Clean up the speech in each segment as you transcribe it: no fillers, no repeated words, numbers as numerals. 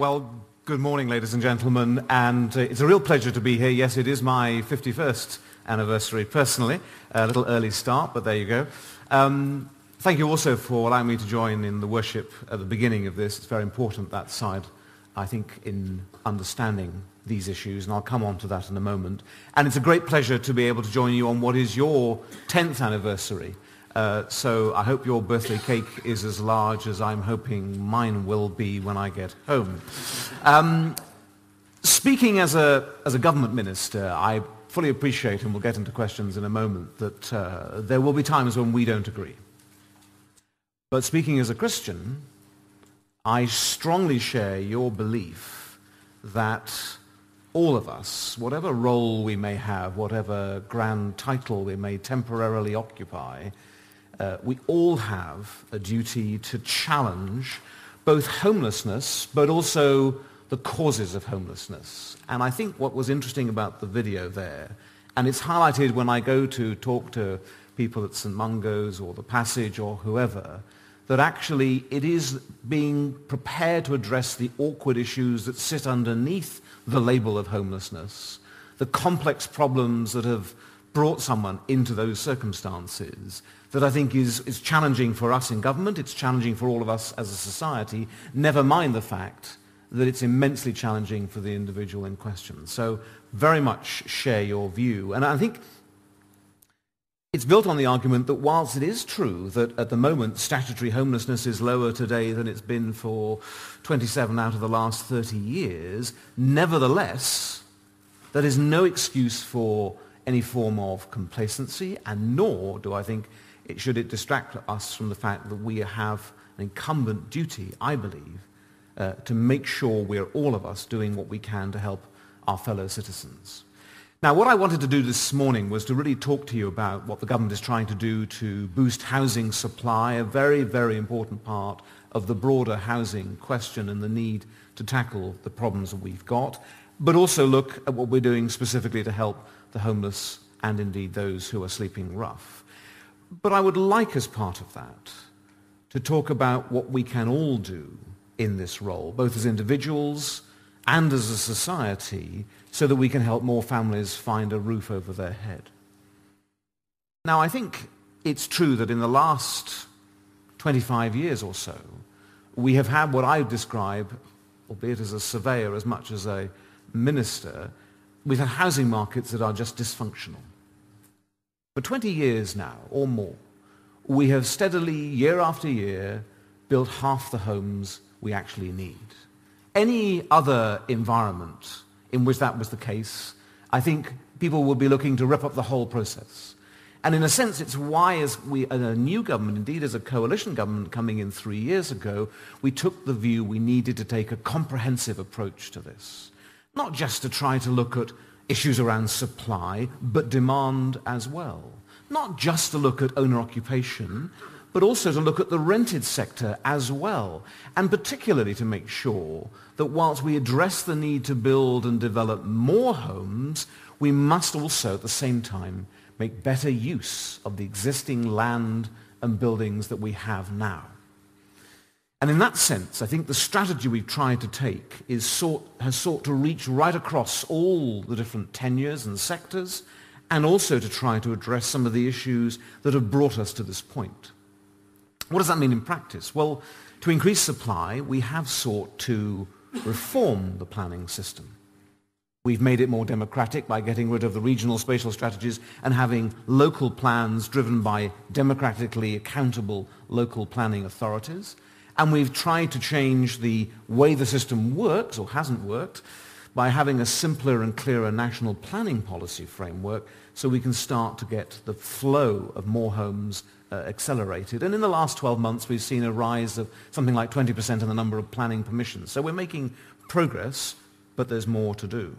Well, good morning, ladies and gentlemen, and it's a real pleasure to be here. Yes, it is my 51st anniversary personally. A little early start, but there you go. Thank you also for allowing me to join in the worship at the beginning of this. It's very important, that side, I think, in understanding these issues, and I'll come on to that in a moment. And it's a great pleasure to be able to join you on what is your 10th anniversary. So I hope your birthday cake is as large as I'm hoping mine will be when I get home. Speaking as a government minister, I fully appreciate, and we'll get into questions in a moment, that there will be times when we don't agree. But speaking as a Christian, I strongly share your belief that all of us, whatever role we may have, whatever grand title we may temporarily occupy, we all have a duty to challenge both homelessness, but also the causes of homelessness. And I think what was interesting about the video there, and it's highlighted when I go to talk to people at St. Mungo's or the Passage or whoever, that actually it is being prepared to address the awkward issues that sit underneath the label of homelessness, the complex problems that have brought someone into those circumstances, that I think is challenging for us in government, it's challenging for all of us as a society, never mind the fact that it's immensely challenging for the individual in question. So very much share your view. And I think it's built on the argument that whilst it is true that at the moment statutory homelessness is lower today than it's been for 27 out of the last 30 years, nevertheless, that is no excuse for any form of complacency, and nor do I think should it distract us from the fact that we have an incumbent duty, I believe, to make sure we're all of us doing what we can to help our fellow citizens. Now, what I wanted to do this morning was to really talk to you about what the government is trying to do to boost housing supply, a very, very important part of the broader housing question and the need to tackle the problems that we've got, but also look at what we're doing specifically to help the homeless and indeed those who are sleeping rough. But I would like, as part of that, to talk about what we can all do in this role, both as individuals and as a society, so that we can help more families find a roof over their head. Now, I think it's true that in the last 25 years or so, we have had what I describe, albeit as a surveyor as much as a minister, we've had housing markets that are just dysfunctional. For 20 years now, or more, we have steadily, year after year, built half the homes we actually need. Any other environment in which that was the case, I think people would be looking to rip up the whole process. And in a sense, it's why, as a new government, indeed as a coalition government coming in 3 years ago, we took the view we needed to take a comprehensive approach to this. Not just to try to look at issues around supply, but demand as well. Not just to look at owner occupation, but also to look at the rented sector as well, and particularly to make sure that whilst we address the need to build and develop more homes, we must also at the same time make better use of the existing land and buildings that we have now. And in that sense, I think the strategy we've tried to take has sought to reach right across all the different tenures and sectors, and also to try to address some of the issues that have brought us to this point. What does that mean in practice? Well, to increase supply, we have sought to reform the planning system. We've made it more democratic by getting rid of the regional spatial strategies and having local plans driven by democratically accountable local planning authorities. And we've tried to change the way the system works, or hasn't worked, by having a simpler and clearer national planning policy framework so we can start to get the flow of more homes accelerated. And in the last 12 months, we've seen a rise of something like 20% in the number of planning permissions. So we're making progress, but there's more to do.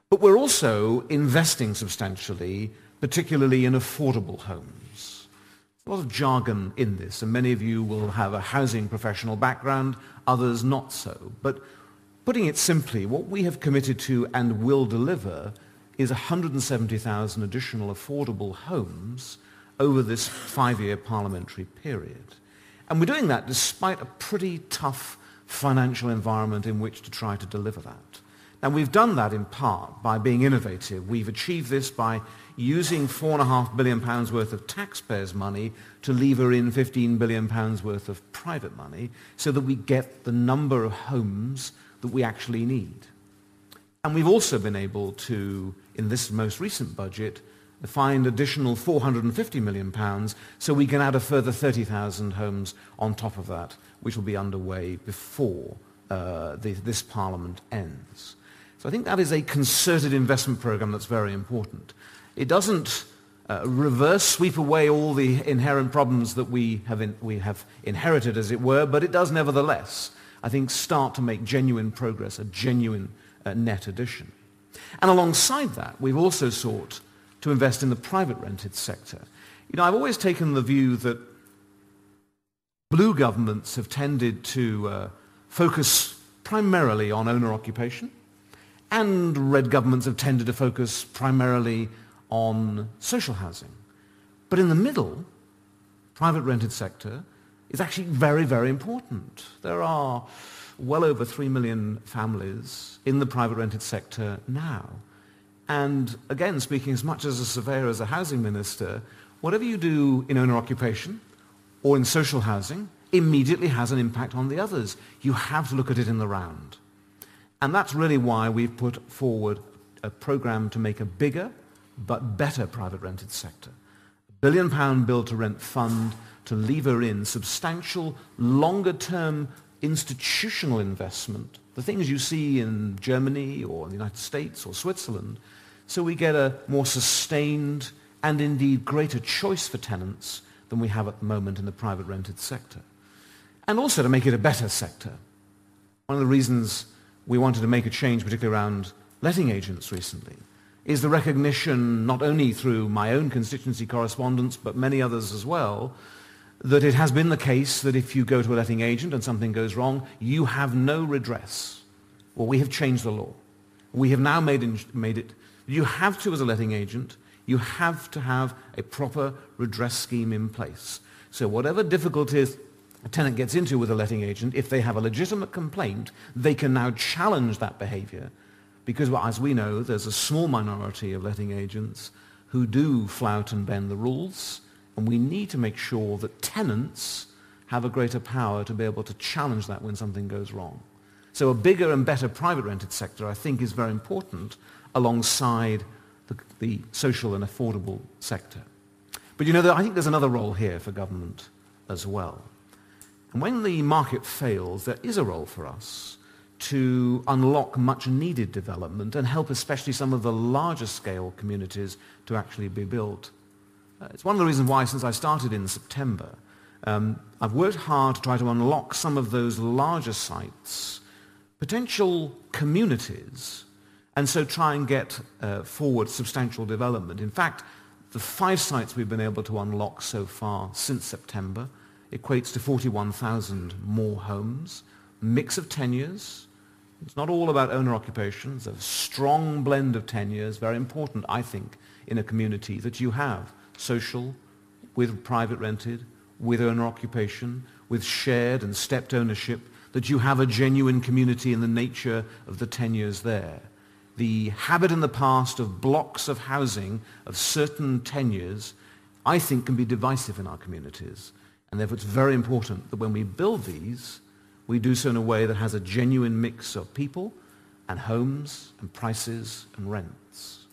But we're also investing substantially, particularly in affordable homes. There's a lot of jargon in this, and many of you will have a housing professional background, others not so. But putting it simply, what we have committed to and will deliver is 170,000 additional affordable homes over this 5-year parliamentary period. And we're doing that despite a pretty tough financial environment in which to try to deliver that. And we've done that in part by being innovative. We've achieved this by using £4.5 billion worth of taxpayers' money to lever in £15 billion worth of private money so that we get the number of homes that we actually need. And we've also been able to, in this most recent budget, find additional £450 million so we can add a further 30,000 homes on top of that, which will be underway before this Parliament ends. So I think that is a concerted investment program that's very important. It doesn't reverse sweep away all the inherent problems that we have inherited, as it were, but it does nevertheless, I think, start to make genuine progress, a genuine net addition. And alongside that, we've also sought to invest in the private rented sector. You know, I've always taken the view that blue governments have tended to focus primarily on owner occupation, and red governments have tended to focus primarily on social housing. But in the middle, private rented sector is actually very, very important. There are well over 3 million families in the private rented sector now. And again, speaking as much as a surveyor as a housing minister, whatever you do in owner occupation or in social housing immediately has an impact on the others. You have to look at it in the round. And that's really why we've put forward a program to make a bigger but better private rented sector. £1 billion build-to-rent fund to lever in substantial, longer-term institutional investment, the things you see in Germany or in the United States or Switzerland, so we get a more sustained and indeed greater choice for tenants than we have at the moment in the private rented sector. And also to make it a better sector. One of the reasons we wanted to make a change, particularly around letting agents recently, is the recognition, not only through my own constituency correspondence, but many others as well, that it has been the case that if you go to a letting agent and something goes wrong, you have no redress. Well, we have changed the law. We have now made it, you have to, as a letting agent, you have to have a proper redress scheme in place. So whatever difficulties a tenant gets into with a letting agent, if they have a legitimate complaint, they can now challenge that behavior, because, well, as we know, there's a small minority of letting agents who do flout and bend the rules, and we need to make sure that tenants have a greater power to be able to challenge that when something goes wrong. So a bigger and better private rented sector, I think, is very important alongside the social and affordable sector. But you know, I think there's another role here for government as well. And when the market fails, there is a role for us to unlock much needed development and help especially some of the larger scale communities to actually be built. It's one of the reasons why, since I started in September, I've worked hard to try to unlock some of those larger sites, potential communities, and so try and get forward substantial development. In fact, the 5 sites we've been able to unlock so far since September equates to 41,000 more homes, mix of tenures. It's not all about owner occupation. It's a strong blend of tenures, very important, I think, in a community, that you have social, with private rented, with owner occupation, with shared and stepped ownership, that you have a genuine community in the nature of the tenures there. The habit in the past of blocks of housing of certain tenures, I think, can be divisive in our communities. And therefore it's very important that when we build these, we do so in a way that has a genuine mix of people and homes and prices and rents.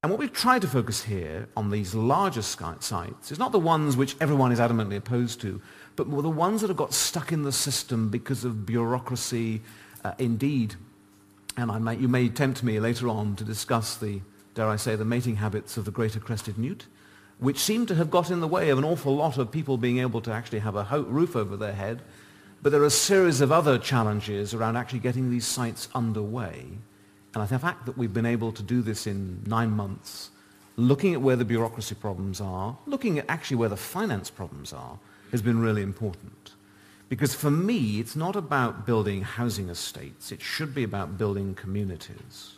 And what we've tried to focus here on these larger sites is not the ones which everyone is adamantly opposed to, but more the ones that have got stuck in the system because of bureaucracy, indeed. And you may tempt me later on to discuss the, dare I say, the mating habits of the greater crested newt, which seem to have got in the way of an awful lot of people being able to actually have a roof over their head. But there are a series of other challenges around actually getting these sites underway. And the fact that we've been able to do this in 9 months, looking at where the bureaucracy problems are, looking at actually where the finance problems are, has been really important. Because for me, it's not about building housing estates. It should be about building communities.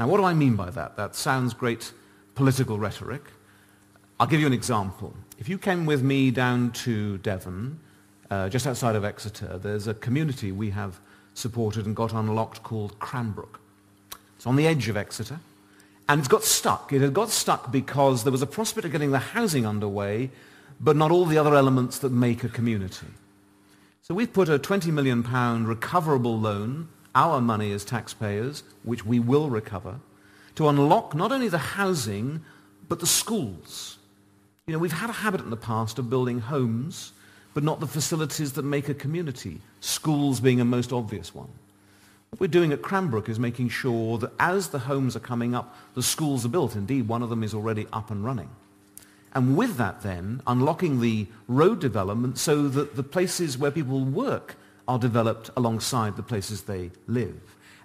Now, what do I mean by that? That sounds great political rhetoric. I'll give you an example. If you came with me down to Devon just outside of Exeter, there's a community we have supported and got unlocked called Cranbrook. It's on the edge of Exeter, and it's got stuck. It had got stuck because there was a prospect of getting the housing underway, but not all the other elements that make a community. So we've put a £20 million recoverable loan, our money as taxpayers, which we will recover, to unlock not only the housing, but the schools. You know, we've had a habit in the past of building homes, but not the facilities that make a community, schools being a most obvious one. What we're doing at Cranbrook is making sure that as the homes are coming up, the schools are built. Indeed, one of them is already up and running. And with that then, unlocking the road development so that the places where people work are developed alongside the places they live.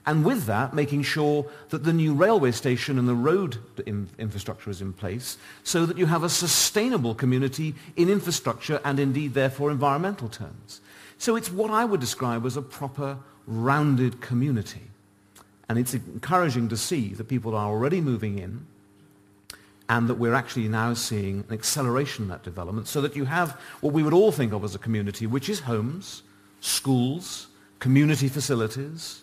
And with that, making sure that the new railway station and the road infrastructure is in place so that you have a sustainable community in infrastructure and indeed, therefore, environmental terms. So it's what I would describe as a proper, rounded community. And it's encouraging to see that people are already moving in and that we're actually now seeing an acceleration in that development so that you have what we would all think of as a community, which is homes, schools, community facilities,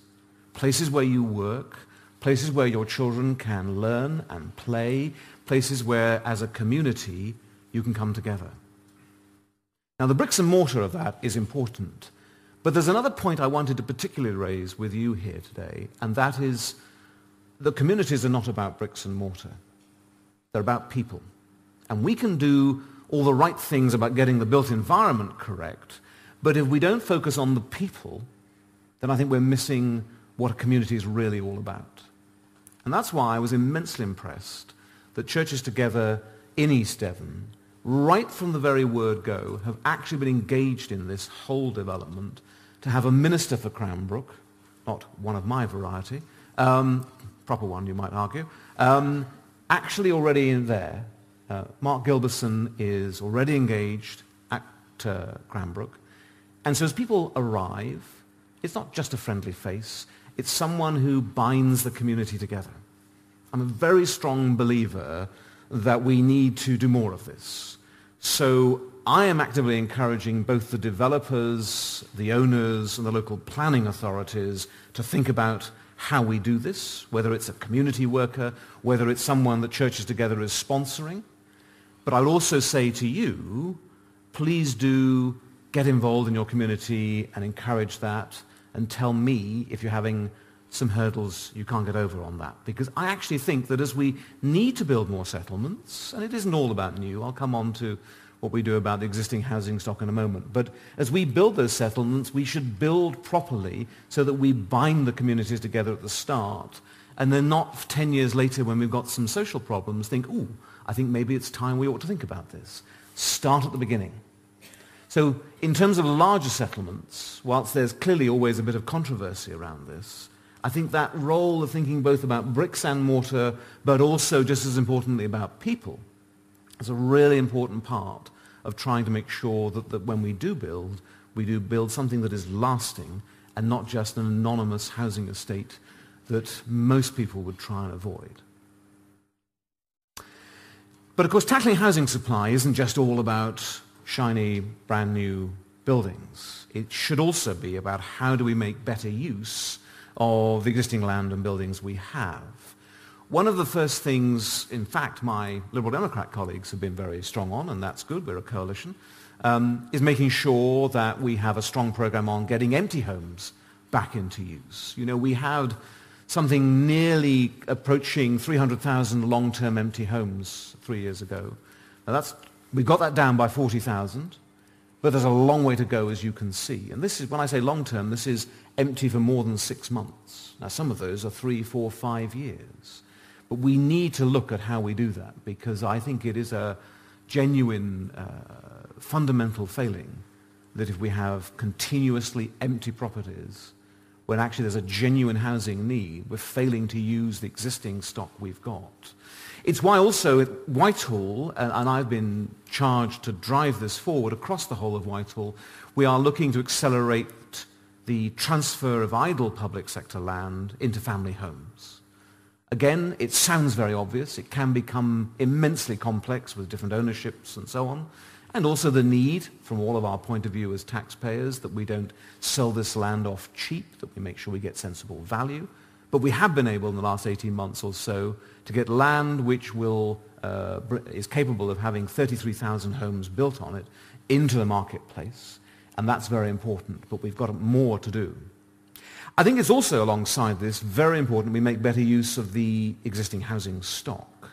places where you work, places where your children can learn and play, places where, as a community, you can come together. Now, the bricks and mortar of that is important, but there's another point I wanted to particularly raise with you here today, and that is that communities are not about bricks and mortar. They're about people. And we can do all the right things about getting the built environment correct, but if we don't focus on the people, then I think we're missing what a community is really all about. And that's why I was immensely impressed that Churches Together in East Devon, right from the very word go, have actually been engaged in this whole development to have a minister for Cranbrook, not one of my variety, proper one you might argue, actually already in there. Mark Gilbertson is already engaged at Cranbrook. And so as people arrive, it's not just a friendly face, it's someone who binds the community together. I'm a very strong believer that we need to do more of this. So I am actively encouraging both the developers, the owners, and the local planning authorities to think about how we do this, whether it's a community worker, whether it's someone that Churches Together is sponsoring. But I would also say to you, please do get involved in your community and encourage that, and tell me if you're having some hurdles you can't get over on that. Because I actually think that as we need to build more settlements, and it isn't all about new, I'll come on to what we do about the existing housing stock in a moment, but as we build those settlements, we should build properly so that we bind the communities together at the start, and then not 10 years later when we've got some social problems think, ooh, I think maybe it's time we ought to think about this. Start at the beginning. So in terms of larger settlements, whilst there's clearly always a bit of controversy around this, I think that role of thinking both about bricks and mortar, but also just as importantly about people, is a really important part of trying to make sure that when we do build something that is lasting and not just an anonymous housing estate that most people would try and avoid. But of course, tackling housing supply isn't just all about shiny, brand new buildings. It should also be about how do we make better use of the existing land and buildings we have. One of the first things, in fact, my Liberal Democrat colleagues have been very strong on, and that's good, we're a coalition, is making sure that we have a strong program on getting empty homes back into use. You know, we had something nearly approaching 300,000 long-term empty homes 3 years ago. Now we've got that down by 40,000, but there's a long way to go, as you can see. And this is, when I say long-term, this is empty for more than 6 months. Now, some of those are 3, 4, 5 years. But we need to look at how we do that, because I think it is a genuine, fundamental failing that if we have continuously empty properties, when actually there's a genuine housing need, we're failing to use the existing stock we've got. It's why also at Whitehall, and I've been charged to drive this forward across the whole of Whitehall, we are looking to accelerate the transfer of idle public sector land into family homes. Again, it sounds very obvious. It can become immensely complex with different ownerships and so on. and also the need, from all of our point of view as taxpayers, that we don't sell this land off cheap, that we make sure we get sensible value. But we have been able in the last 18 months or so to get land which is capable of having 33,000 homes built on it into the marketplace, and that's very important, but we've got more to do. I think it's also, alongside this, very important we make better use of the existing housing stock.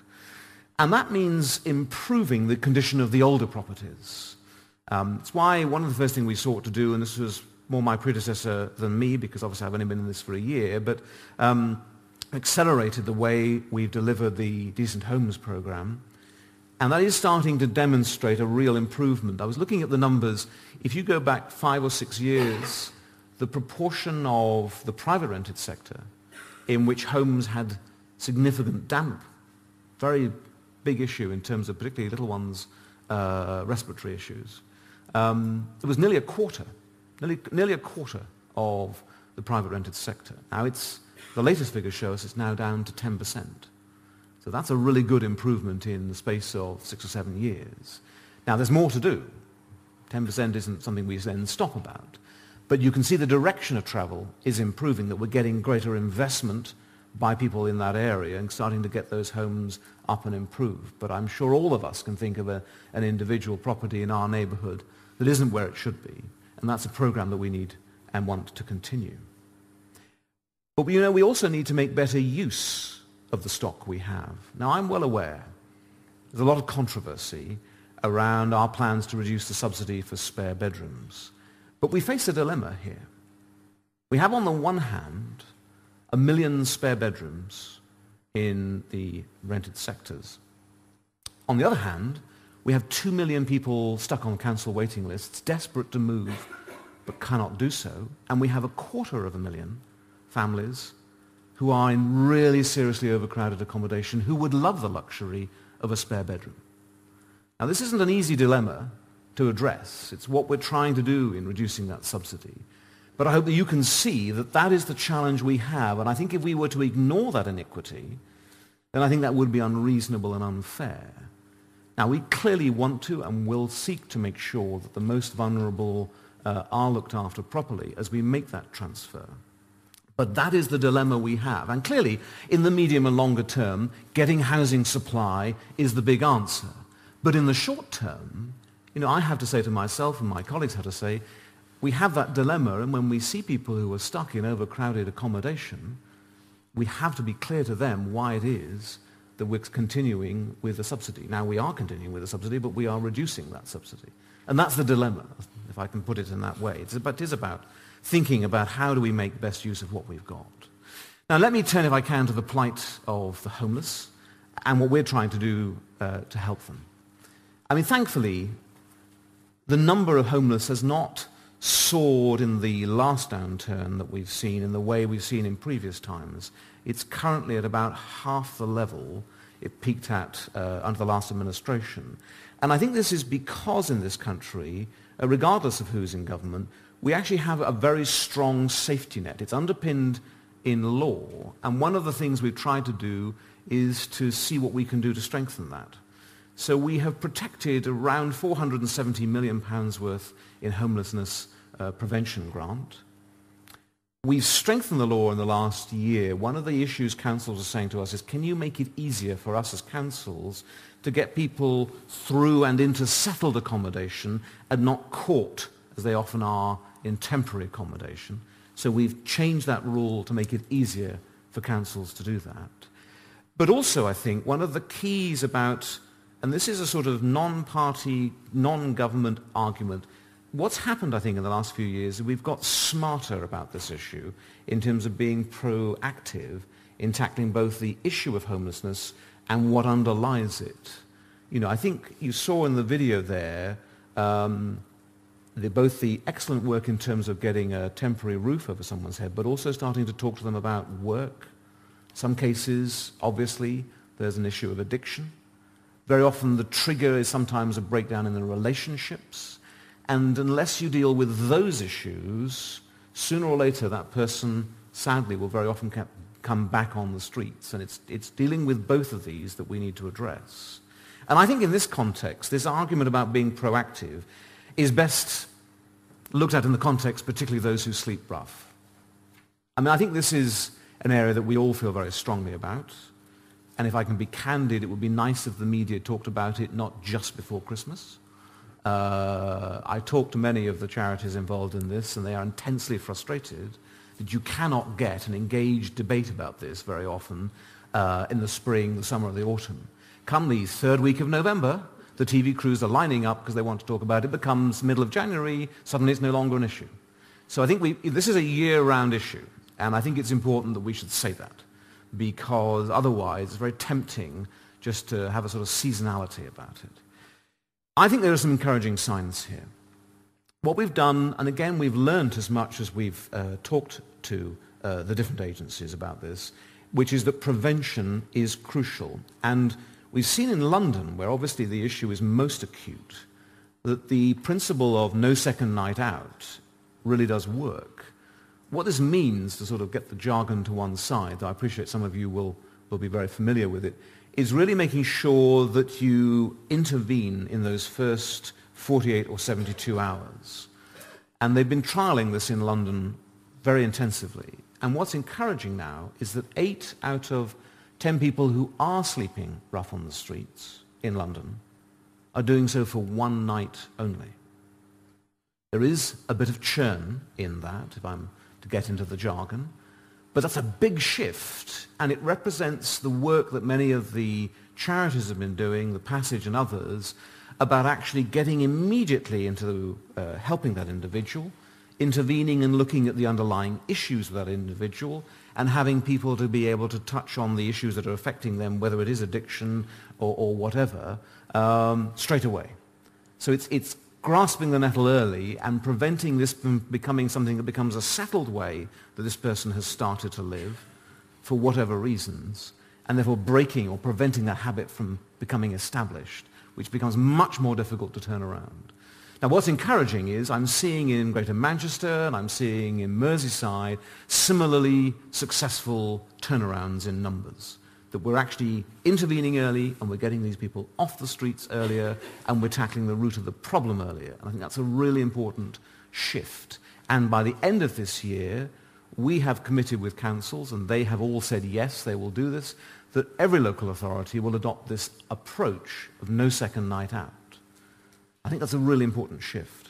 And that means improving the condition of the older properties. It's why one of the first things we sought to do, and this was more my predecessor than me, because obviously I've only been in this for a year, but accelerated the way we've delivered the Decent Homes program. And that is starting to demonstrate a real improvement. I was looking at the numbers. If you go back 5 or 6 years, the proportion of the private rented sector in which homes had significant damp, very big issue in terms of particularly little ones' respiratory issues. It was nearly a quarter of the private rented sector. Now the latest figures show us it's now down to 10%. So that's a really good improvement in the space of 6 or 7 years. Now there's more to do. 10% isn't something we then stop about. But you can see the direction of travel is improving, that we're getting greater investment by people in that area and starting to get those homes up and improved. But I'm sure all of us can think of an individual property in our neighborhood that isn't where it should be. And that's a program that we need and want to continue. But we also need to make better use of the stock we have. Now, I'm well aware there's a lot of controversy around our plans to reduce the subsidy for spare bedrooms. But we face a dilemma here. We have, on the one hand, 1 million spare bedrooms in the rented sectors. On the other hand, we have 2 million people stuck on council waiting lists, desperate to move, but cannot do so. And we have 250,000 families who are in really seriously overcrowded accommodation who would love the luxury of a spare bedroom. Now, this isn't an easy dilemma to address. It's what we're trying to do in reducing that subsidy. But I hope that you can see that that is the challenge we have. And I think if we were to ignore that iniquity, then I think that would be unreasonable and unfair. Now, we clearly want to and will seek to make sure that the most vulnerable are looked after properly as we make that transfer. But that is the dilemma we have. And clearly, in the medium and longer term, getting housing supply is the big answer. But in the short term, I have to say to myself, and my colleagues have to say, we have that dilemma, and when we see people who are stuck in overcrowded accommodation, we have to be clear to them why it is that we're continuing with the subsidy. Now, we are continuing with the subsidy, but we are reducing that subsidy. And that's the dilemma, if I can put it in that way. It is about thinking about how do we make best use of what we've got. Now, let me turn, if I can, to the plight of the homeless and what we're trying to do to help them. Thankfully, the number of homeless has not soared in the last downturn that we've seen in the way we've seen in previous times. It's currently at about half the level it peaked at under the last administration. And I think this is because in this country, regardless of who's in government, we actually have a very strong safety net. It's underpinned in law. And one of the things we've tried to do is to see what we can do to strengthen that. So we have protected around £470 million worth in homelessness prevention grant. We've strengthened the law in the last year. One of the issues councils are saying to us is, can you make it easier for us as councils to get people through and into settled accommodation and not caught, as they often are, in temporary accommodation? So we've changed that rule to make it easier for councils to do that. But also, I think, one of the keys about, and this is a sort of non-party, non-government argument, what's happened, I think, in the last few years is we've got smarter about this issue in terms of being proactive in tackling both the issue of homelessness and what underlies it. I think you saw in the video there both the excellent work in terms of getting a temporary roof over someone's head, but also starting to talk to them about work. Some cases, obviously, there's an issue of addiction. Very often the trigger is sometimes a breakdown in the relationships. And unless you deal with those issues, sooner or later that person, sadly, will very often come back on the streets. And it's dealing with both of these that we need to address. And I think in this context, this argument about being proactive is best looked at in the context, particularly those who sleep rough. I mean, I think this is an area that we all feel very strongly about. And if I can be candid, it would be nice if the media talked about it not just before Christmas. I talked to many of the charities involved in this, and they are intensely frustrated that you cannot get an engaged debate about this very often in the spring, the summer, or the autumn. Come the third week of November, the TV crews are lining up because they want to talk about it. It becomes middle of January, suddenly it's no longer an issue. So I think this is a year-round issue, and I think it's important that we should say that, because otherwise it's very tempting just to have a sort of seasonality about it. I think there are some encouraging signs here. What we've done, and again we've learned as much as we've talked to the different agencies about this, which is that prevention is crucial. And we've seen in London, where obviously the issue is most acute, that the principle of no second night out really does work. What this means, to sort of get the jargon to one side, though I appreciate some of you will be very familiar with it, is really making sure that you intervene in those first 48 or 72 hours. And they've been trialling this in London very intensively. And what's encouraging now is that 8 out of 10 people who are sleeping rough on the streets in London are doing so for one night only. There is a bit of churn in that, if I'm to get into the jargon, but that's a big shift, and it represents the work that many of the charities have been doing, the Passage and others, about actually getting immediately into helping that individual, intervening and looking at the underlying issues of that individual, and having people to be able to touch on the issues that are affecting them, whether it is addiction or whatever, straight away. So it's grasping the nettle early and preventing this from becoming something that becomes a settled way that this person has started to live for whatever reasons, and therefore breaking or preventing that habit from becoming established, which becomes much more difficult to turn around. Now, what's encouraging is I'm seeing in Greater Manchester and I'm seeing in Merseyside similarly successful turnarounds in numbers, that we're actually intervening early and we're getting these people off the streets earlier and we're tackling the root of the problem earlier. And I think that's a really important shift. And by the end of this year, we have committed with councils, and they have all said yes, they will do this, that every local authority will adopt this approach of no second night out. I think that's a really important shift.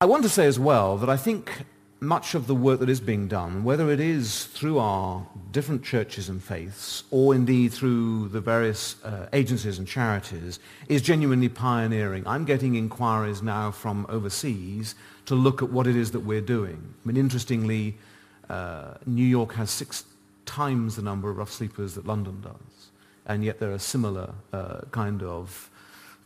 I want to say as well that I think much of the work that is being done, whether it is through our different churches and faiths, or indeed through the various agencies and charities, is genuinely pioneering. I'm getting inquiries now from overseas to look at what it is that we're doing. I mean, interestingly, New York has 6 times the number of rough sleepers that London does, and yet there are similar kind of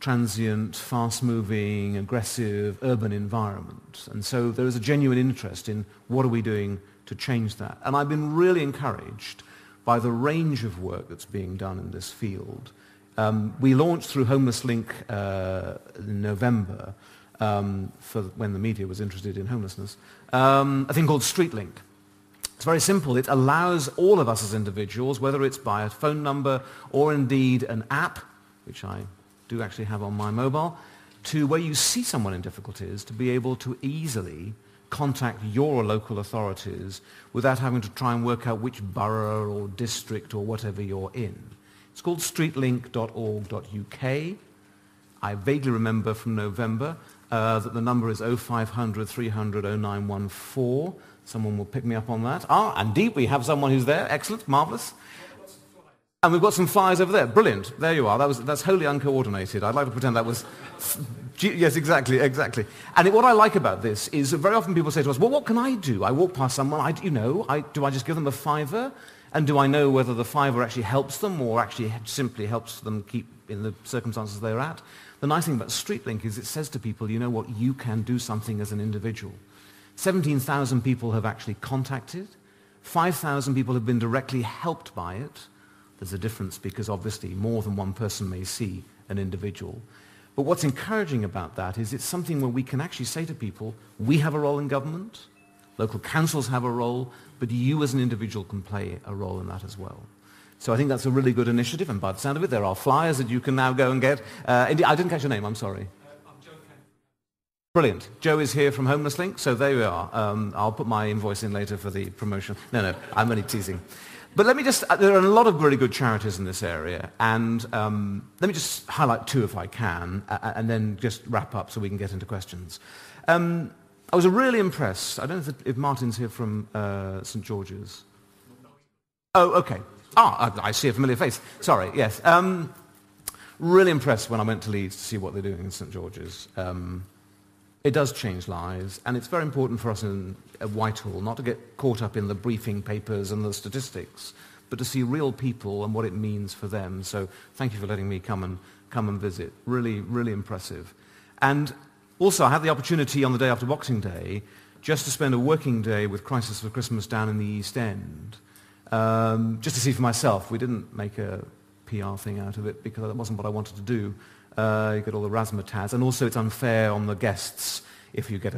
transient, fast-moving, aggressive urban environment. And so there is a genuine interest in what are we doing to change that. And I've been really encouraged by the range of work that's being done in this field. We launched through Homeless Link in November, for when the media was interested in homelessness, a thing called Street Link. It's very simple. It allows all of us as individuals, whether it's by a phone number or indeed an app, which I do actually have on my mobile, to where you see someone in difficulties, to be able to easily contact your local authorities without having to try and work out which borough or district or whatever you're in. It's called streetlink.org.uk. I vaguely remember from November that the number is 0500 300 0914. Someone will pick me up on that. Indeed, we have someone who's there. Excellent, marvellous. And we've got some flyers over there. Brilliant. There you are. That's wholly uncoordinated. I'd like to pretend that was... Yes, exactly. And what I like about this is that very often people say to us, well, what can I do? I walk past someone, do I just give them a fiver? And do I know whether the fiver actually helps them or actually simply helps them keep in the circumstances they're at? The nice thing about StreetLink is it says to people, you know what, you can do something as an individual. 17,000 people have actually contacted. 5,000 people have been directly helped by it. There's a difference because obviously more than one person may see an individual. But what's encouraging about that is it's something where we can actually say to people, we have a role in government, local councils have a role, but you as an individual can play a role in that as well. So I think that's a really good initiative, and by the sound of it, there are flyers that you can now go and get. Indeed, I didn't catch your name, I'm sorry. Brilliant. Joe is here from Homeless Link, so there we are. I'll put my invoice in later for the promotion. No, I'm only teasing. But let me just, there are a lot of really good charities in this area, and let me just highlight two if I can, and then just wrap up so we can get into questions. I was really impressed. I don't know if Martin's here from St. George's. Oh, okay. I see a familiar face. Sorry, yes. Really impressed when I went to Leeds to see what they're doing in St. George's. It does change lives, and it's very important for us in Whitehall not to get caught up in the briefing papers and the statistics, but to see real people and what it means for them. So thank you for letting me come and visit. Really, really impressive. And also, I had the opportunity on the day after Boxing Day just to spend a working day with Crisis for Christmas down in the East End, just to see for myself. We didn't make a PR thing out of it because that wasn't what I wanted to do. You get all the razzmatazz, and also it's unfair on the guests if you get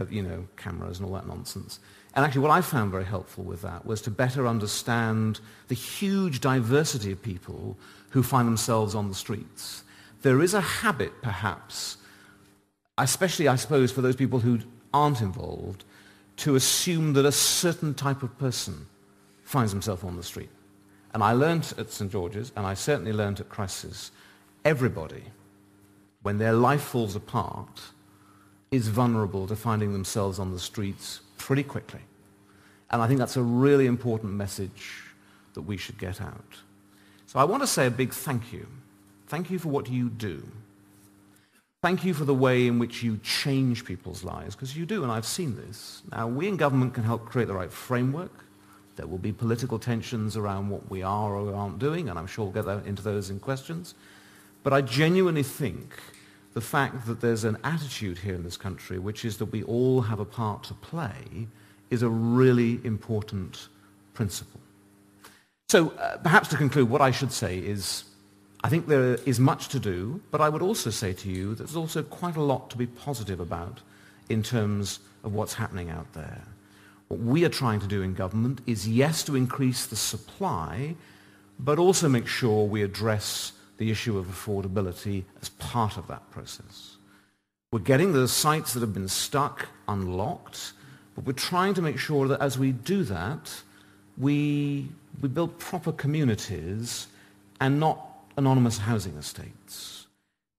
cameras and all that nonsense. And actually what I found very helpful with that was to better understand the huge diversity of people who find themselves on the streets. There is a habit, perhaps, especially I suppose for those people who aren't involved, to assume that a certain type of person finds himself on the street. And I learned at St. George's, and I certainly learned at Crisis, everybody, when their life falls apart, is vulnerable to finding themselves on the streets pretty quickly. And I think that's a really important message that we should get out. So I want to say a big thank you. Thank you for what you do. Thank you for the way in which you change people's lives, because you do, and I've seen this. Now, we in government can help create the right framework. There will be political tensions around what we are or aren't doing, and I'm sure we'll get into those in questions. But I genuinely think the fact that there's an attitude here in this country, which is that we all have a part to play, is a really important principle. So perhaps to conclude, what I should say is, I think there is much to do, but I would also say to you that there's also quite a lot to be positive about in terms of what's happening out there. What we are trying to do in government is, yes, to increase the supply, but also make sure we address the issue of affordability as part of that process. We're getting the sites that have been stuck unlocked, but we're trying to make sure that as we do that, we build proper communities and not anonymous housing estates.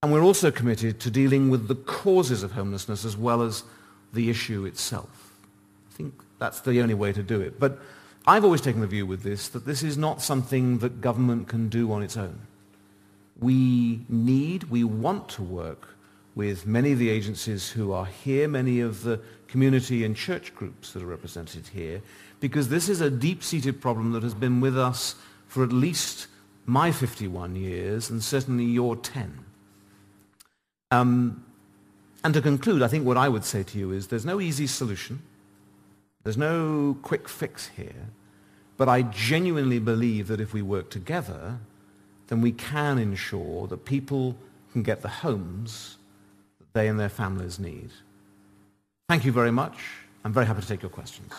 And we're also committed to dealing with the causes of homelessness as well as the issue itself. I think that's the only way to do it. But I've always taken the view with this that this is not something that government can do on its own. We want to work with many of the agencies who are here, many of the community and church groups that are represented here, because this is a deep-seated problem that has been with us for at least my 51 years and certainly your 10. And to conclude, I think what I would say to you is there's no easy solution. There's no quick fix here. But I genuinely believe that if we work together, then we can ensure that people can get the homes that they and their families need. Thank you very much. I'm very happy to take your questions.